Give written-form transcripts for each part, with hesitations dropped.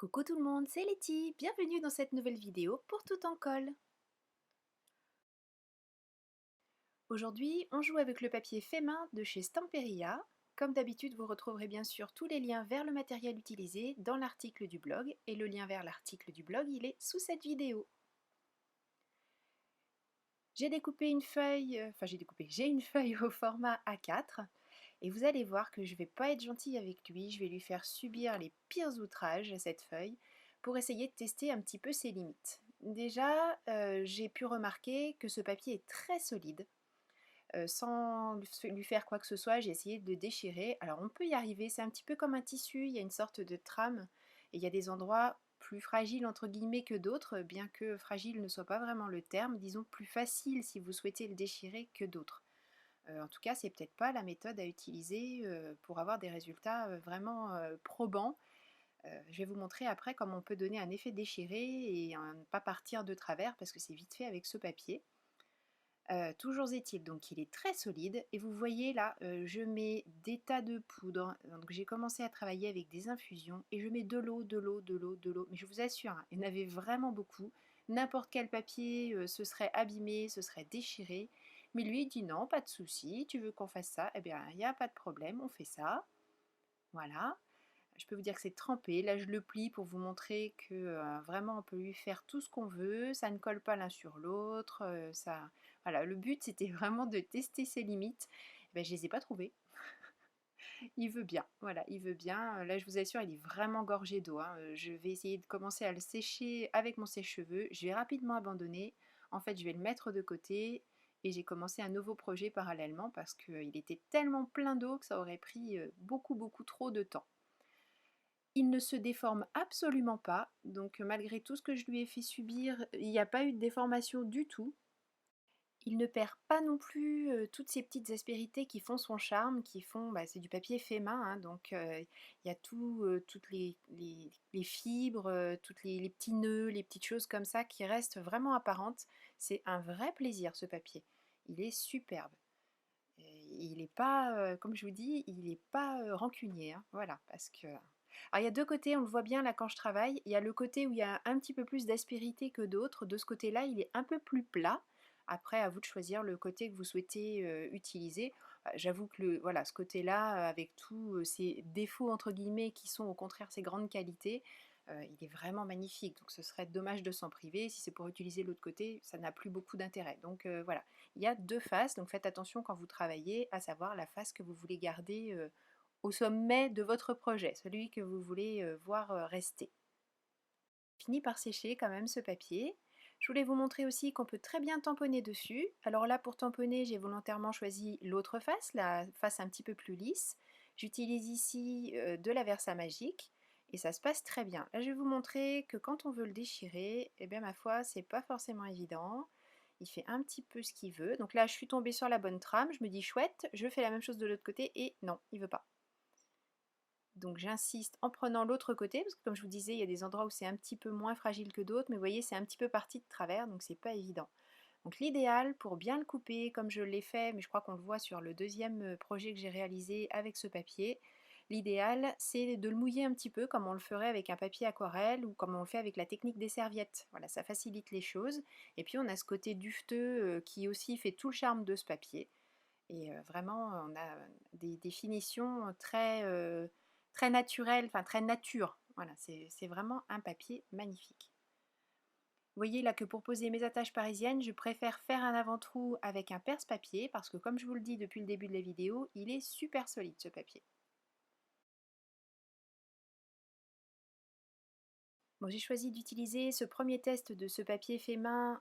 Coucou tout le monde, c'est Letty, bienvenue dans cette nouvelle vidéo pour Tout en colle. Aujourd'hui, on joue avec le papier fait main de chez Stamperia. Comme d'habitude, vous retrouverez bien sûr tous les liens vers le matériel utilisé dans l'article du blog, et le lien vers l'article du blog, il est sous cette vidéo. J'ai découpé une feuille, j'ai une feuille au format A4, et vous allez voir que je ne vais pas être gentille avec lui, je vais lui faire subir les pires outrages à cette feuille, pour essayer de tester un petit peu ses limites. Déjà, j'ai pu remarquer que ce papier est très solide. Sans lui faire quoi que ce soit, j'ai essayé de le déchirer. Alors on peut y arriver, c'est un petit peu comme un tissu, il y a une sorte de trame, et il y a des endroits plus fragiles entre guillemets que d'autres, bien que fragile ne soit pas vraiment le terme, disons plus facile si vous souhaitez le déchirer que d'autres. En tout cas, c'est peut-être pas la méthode à utiliser pour avoir des résultats vraiment probants. Je vais vous montrer après comment on peut donner un effet déchiré et ne pas partir de travers parce que c'est vite fait avec ce papier. Toujours est-il donc qu'il est très solide et vous voyez là, je mets des tas de poudre, donc j'ai commencé à travailler avec des infusions et je mets de l'eau, de l'eau, de l'eau, de l'eau, mais je vous assure, hein, il y en avait vraiment beaucoup. N'importe quel papier se serait abîmé, se serait déchiré, mais lui il dit: «Non, pas de souci, tu veux qu'on fasse ça? Eh bien, il y a pas de problème, on fait ça». Voilà. Je peux vous dire que c'est trempé. Là, je le plie pour vous montrer que vraiment on peut lui faire tout ce qu'on veut. Ça ne colle pas l'un sur l'autre. Voilà, le but c'était vraiment de tester ses limites. Eh ben, je les ai pas trouvées. Il veut bien. Voilà, il veut bien. Là, je vous assure, il est vraiment gorgé d'eau, hein. Je vais essayer de commencer à le sécher avec mon sèche-cheveux. Je vais rapidement abandonner. En fait, je vais le mettre de côté. Et j'ai commencé un nouveau projet parallèlement parce qu'il était tellement plein d'eau que ça aurait pris beaucoup, beaucoup trop de temps. Il ne se déforme absolument pas, donc malgré tout ce que je lui ai fait subir, il n'y a pas eu de déformation du tout. Il ne perd pas non plus toutes ces petites aspérités qui font son charme, qui font, c'est du papier fait main, hein, donc il y a toutes les fibres, toutes les petits nœuds, les petites choses comme ça qui restent vraiment apparentes. C'est un vrai plaisir ce papier, il est superbe. Et il n'est pas, comme je vous dis, il n'est pas rancunier, hein, voilà, parce que alors il y a deux côtés, on le voit bien là quand je travaille. Il y a le côté où il y a un petit peu plus d'aspérité que d'autres. De ce côté-là, il est un peu plus plat. Après, à vous de choisir le côté que vous souhaitez utiliser. J'avoue que voilà, ce côté-là, avec tous ces défauts entre guillemets qui sont au contraire ses grandes qualités, il est vraiment magnifique. Donc ce serait dommage de s'en priver. Si c'est pour utiliser l'autre côté, ça n'a plus beaucoup d'intérêt. Donc voilà, il y a deux faces. Donc faites attention quand vous travaillez, à savoir la face que vous voulez garder au sommet de votre projet, celui que vous voulez voir rester. Fini par sécher quand même ce papier. Je voulais vous montrer aussi qu'on peut très bien tamponner dessus. Alors là, pour tamponner, j'ai volontairement choisi l'autre face, la face un petit peu plus lisse. J'utilise ici de la Versamark et ça se passe très bien. Là, je vais vous montrer que quand on veut le déchirer, eh bien ma foi, c'est pas forcément évident. Il fait un petit peu ce qu'il veut. Donc là, je suis tombée sur la bonne trame. Je me dis chouette, je fais la même chose de l'autre côté et non, il veut pas. Donc j'insiste en prenant l'autre côté, parce que comme je vous disais, il y a des endroits où c'est un petit peu moins fragile que d'autres, mais vous voyez, c'est un petit peu parti de travers, donc c'est pas évident. Donc l'idéal pour bien le couper, comme je l'ai fait, mais je crois qu'on le voit sur le deuxième projet que j'ai réalisé avec ce papier, l'idéal c'est de le mouiller un petit peu comme on le ferait avec un papier aquarelle ou comme on le fait avec la technique des serviettes. Voilà, ça facilite les choses. Et puis on a ce côté dufteux qui aussi fait tout le charme de ce papier. Et vraiment, on a des finitions très naturelles, enfin très nature. Voilà, c'est vraiment un papier magnifique. Vous voyez là que pour poser mes attaches parisiennes, je préfère faire un avant-trou avec un perce-papier parce que comme je vous le dis depuis le début de la vidéo, il est super solide ce papier. Bon, j'ai choisi d'utiliser ce premier test de ce papier fait main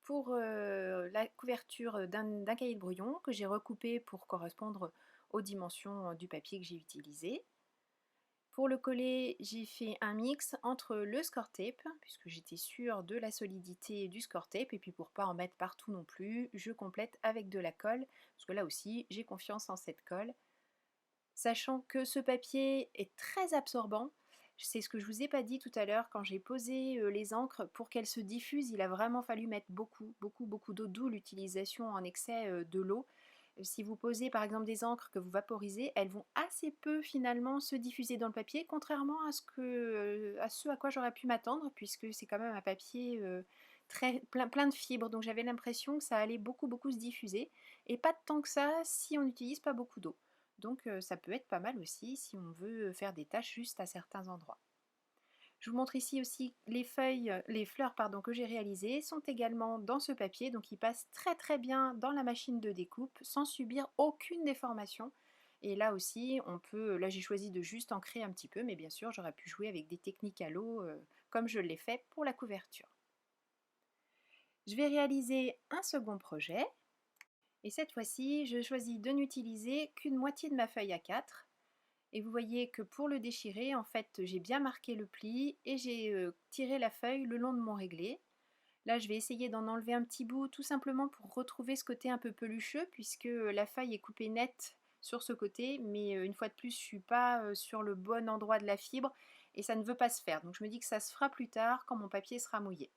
pour la couverture d'un cahier de brouillon que j'ai recoupé pour correspondre aux dimensions du papier que j'ai utilisé. Pour le coller, j'ai fait un mix entre le score tape, puisque j'étais sûre de la solidité du score tape, et puis pour pas en mettre partout non plus, je complète avec de la colle, parce que là aussi, j'ai confiance en cette colle. Sachant que ce papier est très absorbant, c'est ce que je vous ai pas dit tout à l'heure, quand j'ai posé les encres, pour qu'elles se diffusent, il a vraiment fallu mettre beaucoup, beaucoup, beaucoup d'eau, d'où l'utilisation en excès de l'eau. Si vous posez par exemple des encres que vous vaporisez, elles vont assez peu finalement se diffuser dans le papier, contrairement à ce à quoi j'aurais pu m'attendre, puisque c'est quand même un papier plein de fibres, donc j'avais l'impression que ça allait beaucoup se diffuser, et pas tant que ça si on n'utilise pas beaucoup d'eau. Donc ça peut être pas mal aussi si on veut faire des tâches juste à certains endroits. Je vous montre ici aussi les fleurs pardon, que j'ai réalisées sont également dans ce papier, donc ils passent très bien dans la machine de découpe sans subir aucune déformation. Et là aussi, là j'ai choisi de juste ancrer un petit peu, mais bien sûr j'aurais pu jouer avec des techniques à l'eau comme je l'ai fait pour la couverture. Je vais réaliser un second projet, et cette fois-ci je choisis de n'utiliser qu'une moitié de ma feuille A4. Et vous voyez que pour le déchirer, en fait, j'ai bien marqué le pli et j'ai tiré la feuille le long de mon réglé. Là, je vais essayer d'en enlever un petit bout, tout simplement pour retrouver ce côté un peu pelucheux, puisque la feuille est coupée nette sur ce côté, mais une fois de plus, je ne suis pas sur le bon endroit de la fibre, et ça ne veut pas se faire. Donc je me dis que ça se fera plus tard, quand mon papier sera mouillé.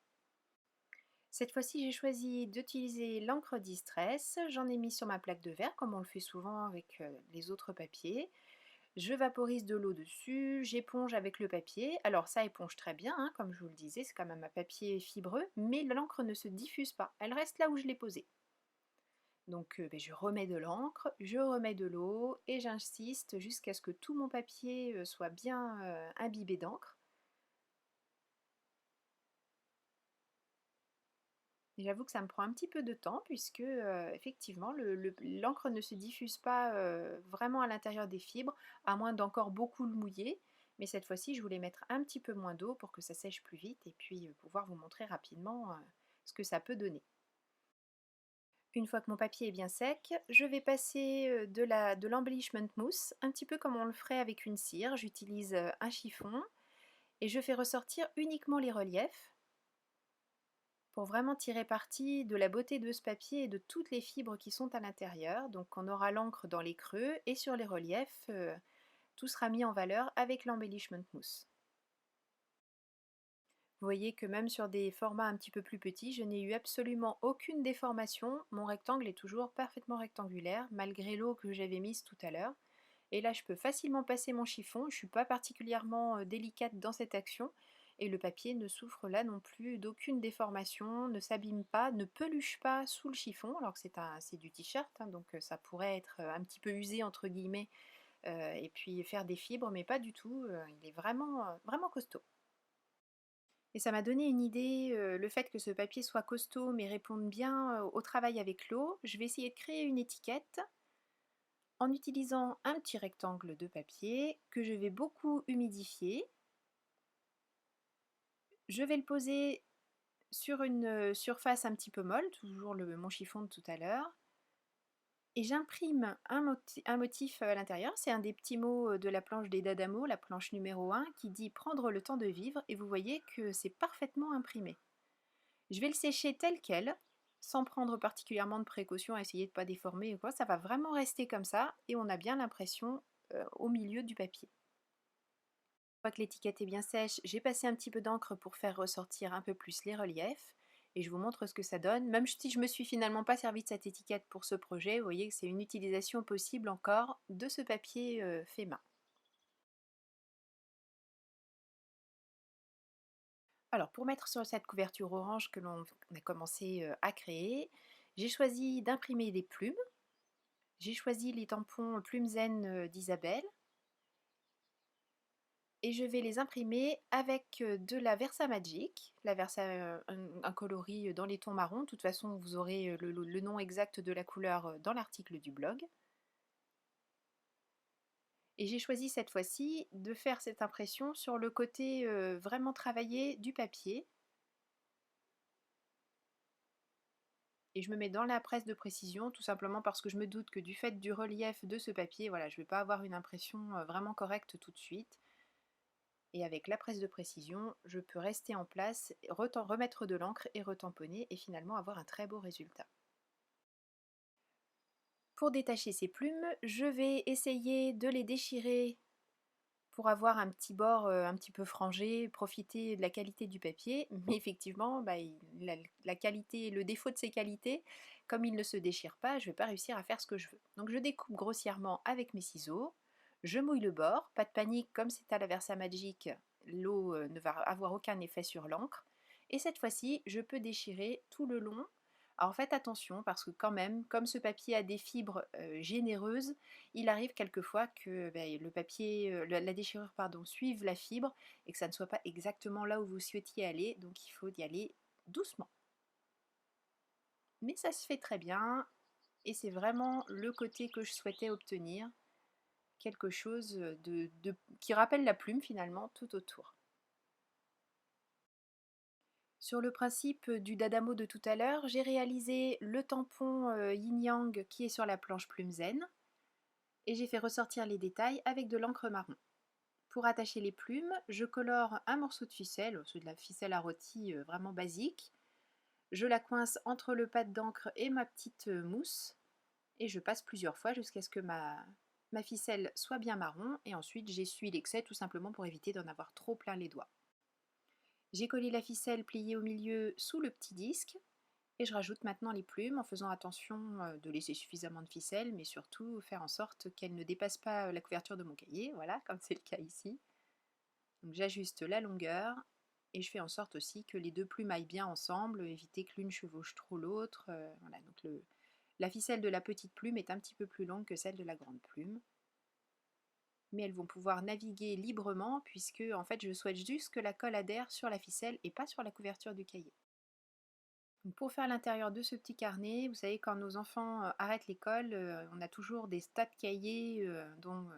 Cette fois-ci, j'ai choisi d'utiliser l'encre Distress. J'en ai mis sur ma plaque de verre, comme on le fait souvent avec les autres papiers. Je vaporise de l'eau dessus, j'éponge avec le papier. Alors ça éponge très bien, hein, comme je vous le disais, c'est quand même un papier fibreux, mais l'encre ne se diffuse pas, elle reste là où je l'ai posée. Donc je remets de l'encre, je remets de l'eau et j'insiste jusqu'à ce que tout mon papier soit bien imbibé d'encre. J'avoue que ça me prend un petit peu de temps puisque effectivement l'encre ne se diffuse pas vraiment à l'intérieur des fibres, à moins d'encore beaucoup le mouiller. Mais cette fois-ci, je voulais mettre un petit peu moins d'eau pour que ça sèche plus vite et puis pouvoir vous montrer rapidement ce que ça peut donner. Une fois que mon papier est bien sec, je vais passer de l'embellishment mousse, un petit peu comme on le ferait avec une cire. J'utilise un chiffon et je fais ressortir uniquement les reliefs, pour vraiment tirer parti de la beauté de ce papier et de toutes les fibres qui sont à l'intérieur. Donc on aura l'encre dans les creux et sur les reliefs, tout sera mis en valeur avec l'embellishment mousse. Vous voyez que même sur des formats un petit peu plus petits, je n'ai eu absolument aucune déformation. Mon rectangle est toujours parfaitement rectangulaire, malgré l'eau que j'avais mise tout à l'heure. Et là, je peux facilement passer mon chiffon, je ne suis pas particulièrement délicate dans cette action. Et le papier ne souffre là non plus d'aucune déformation, ne s'abîme pas, ne peluche pas sous le chiffon, alors que c'est du t-shirt, hein, donc ça pourrait être un petit peu usé entre guillemets, et puis faire des fibres, mais pas du tout, il est vraiment costaud. Et ça m'a donné une idée, le fait que ce papier soit costaud mais réponde bien au travail avec l'eau. Je vais essayer de créer une étiquette en utilisant un petit rectangle de papier que je vais beaucoup humidifier. Je vais le poser sur une surface un petit peu molle, toujours mon chiffon de tout à l'heure, et j'imprime un motif à l'intérieur. C'est un des petits mots de la planche des Dadamo, la planche numéro 1, qui dit prendre le temps de vivre, et vous voyez que c'est parfaitement imprimé. Je vais le sécher tel quel, sans prendre particulièrement de précautions à essayer de ne pas déformer ou quoi, ça va vraiment rester comme ça, et on a bien l'impression au milieu du papier. Une fois que l'étiquette est bien sèche, j'ai passé un petit peu d'encre pour faire ressortir un peu plus les reliefs, et je vous montre ce que ça donne. Même si je me suis finalement pas servi de cette étiquette pour ce projet, vous voyez que c'est une utilisation possible encore de ce papier fait main. Alors pour mettre sur cette couverture orange que l'on a commencé à créer, j'ai choisi d'imprimer des plumes. J'ai choisi les tampons Plume Zen d'Isabelle. Et je vais les imprimer avec de la Versamark, un coloris dans les tons marrons. De toute façon, vous aurez le nom exact de la couleur dans l'article du blog. Et j'ai choisi cette fois-ci de faire cette impression sur le côté vraiment travaillé du papier. Et je me mets dans la presse de précision, tout simplement parce que je me doute que du fait du relief de ce papier, voilà, je ne vais pas avoir une impression vraiment correcte tout de suite. Et avec la presse de précision, je peux rester en place, remettre de l'encre et retamponner et finalement avoir un très beau résultat. Pour détacher ces plumes, je vais essayer de les déchirer pour avoir un petit bord un petit peu frangé, profiter de la qualité du papier. Mais effectivement, bah, la qualité, le défaut de ses qualités, comme il ne se déchire pas, je ne vais pas réussir à faire ce que je veux. Donc je découpe grossièrement avec mes ciseaux, je mouille le bord, pas de panique, comme c'est à la Versamark, l'eau ne va avoir aucun effet sur l'encre. Et cette fois-ci, je peux déchirer tout le long. Alors faites attention parce que quand même, comme ce papier a des fibres généreuses, il arrive quelquefois que le papier, la déchirure pardon, suive la fibre et que ça ne soit pas exactement là où vous souhaitiez aller, donc il faut y aller doucement. Mais ça se fait très bien et c'est vraiment le côté que je souhaitais obtenir, quelque chose qui rappelle la plume finalement tout autour. Sur le principe du Dadamo de tout à l'heure, j'ai réalisé le tampon yin-yang qui est sur la planche plume zen et j'ai fait ressortir les détails avec de l'encre marron. Pour attacher les plumes, je colore un morceau de ficelle, c'est de la ficelle à rôti vraiment basique. Je la coince entre le pad d'encre et ma petite mousse et je passe plusieurs fois jusqu'à ce que ma ficelle soit bien marron et ensuite j'essuie l'excès tout simplement pour éviter d'en avoir trop plein les doigts. J'ai collé la ficelle pliée au milieu sous le petit disque et je rajoute maintenant les plumes en faisant attention de laisser suffisamment de ficelle mais surtout faire en sorte qu'elle ne dépasse pas la couverture de mon cahier, voilà, comme c'est le cas ici. Donc j'ajuste la longueur et je fais en sorte aussi que les deux plumes aillent bien ensemble, éviter que l'une chevauche trop l'autre. Voilà, donc la ficelle de la petite plume est un petit peu plus longue que celle de la grande plume. Mais elles vont pouvoir naviguer librement puisque en fait je souhaite juste que la colle adhère sur la ficelle et pas sur la couverture du cahier. Donc pour faire l'intérieur de ce petit carnet, vous savez quand nos enfants arrêtent l'école, on a toujours des tas de cahiers dont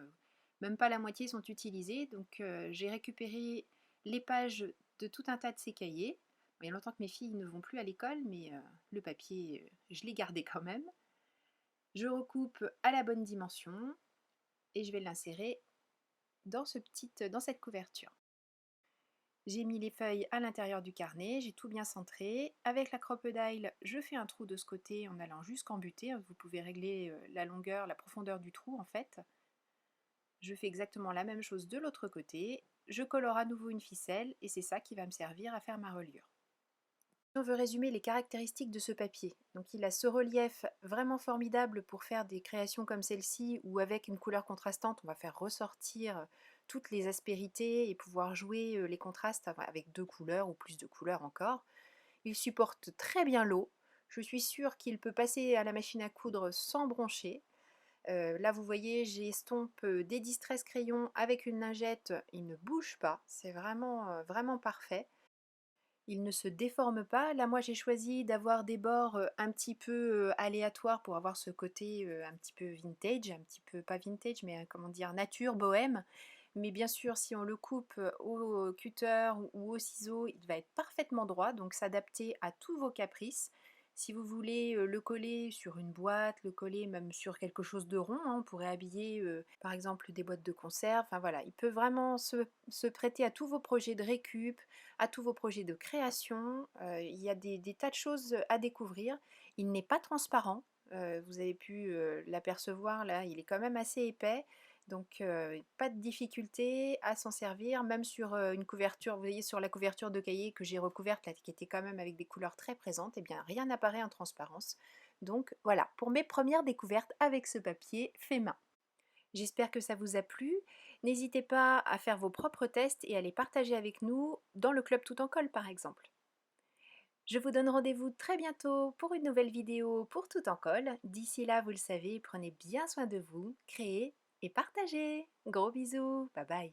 même pas la moitié sont utilisés. Donc j'ai récupéré les pages de tout un tas de ces cahiers. Bon, il y a longtemps que mes filles ne vont plus à l'école, mais le papier, je l'ai gardé quand même. Je recoupe à la bonne dimension et je vais l'insérer dans cette couverture. J'ai mis les feuilles à l'intérieur du carnet, j'ai tout bien centré. Avec la crocodile, je fais un trou de ce côté en allant jusqu'en butée. Vous pouvez régler la longueur, la profondeur du trou en fait. Je fais exactement la même chose de l'autre côté. Je colore à nouveau une ficelle et c'est ça qui va me servir à faire ma reliure. On veut résumer les caractéristiques de ce papier. Donc il a ce relief vraiment formidable pour faire des créations comme celle-ci où avec une couleur contrastante on va faire ressortir toutes les aspérités et pouvoir jouer les contrastes avec deux couleurs ou plus de couleurs encore. Il supporte très bien l'eau. Je suis sûre qu'il peut passer à la machine à coudre sans broncher. Là vous voyez j'estompe des distress crayons avec une lingette, il ne bouge pas, c'est vraiment, vraiment parfait. Il ne se déforme pas. Là, moi, j'ai choisi d'avoir des bords un petit peu aléatoires pour avoir ce côté un petit peu vintage, un petit peu, pas vintage, mais comment dire, nature, bohème. Mais bien sûr, si on le coupe au cutter ou au ciseau, il va être parfaitement droit, donc s'adapter à tous vos caprices. Si vous voulez le coller sur une boîte, le coller même sur quelque chose de rond, hein, on pourrait habiller par exemple des boîtes de conserve. Enfin voilà, il peut vraiment se prêter à tous vos projets de récup, à tous vos projets de création. Il y a des tas de choses à découvrir. Il n'est pas transparent. Vous avez pu l'apercevoir là, il est quand même assez épais. Donc pas de difficulté à s'en servir, même sur une couverture, vous voyez sur la couverture de cahier que j'ai recouverte là, qui était quand même avec des couleurs très présentes, et bien rien n'apparaît en transparence. Donc voilà, pour mes premières découvertes avec ce papier fait main. J'espère que ça vous a plu. N'hésitez pas à faire vos propres tests et à les partager avec nous dans le club Tout en Colle par exemple. Je vous donne rendez-vous très bientôt pour une nouvelle vidéo pour Tout en Colle. D'ici là, vous le savez, prenez bien soin de vous, créez et partagez. Gros bisous, bye bye.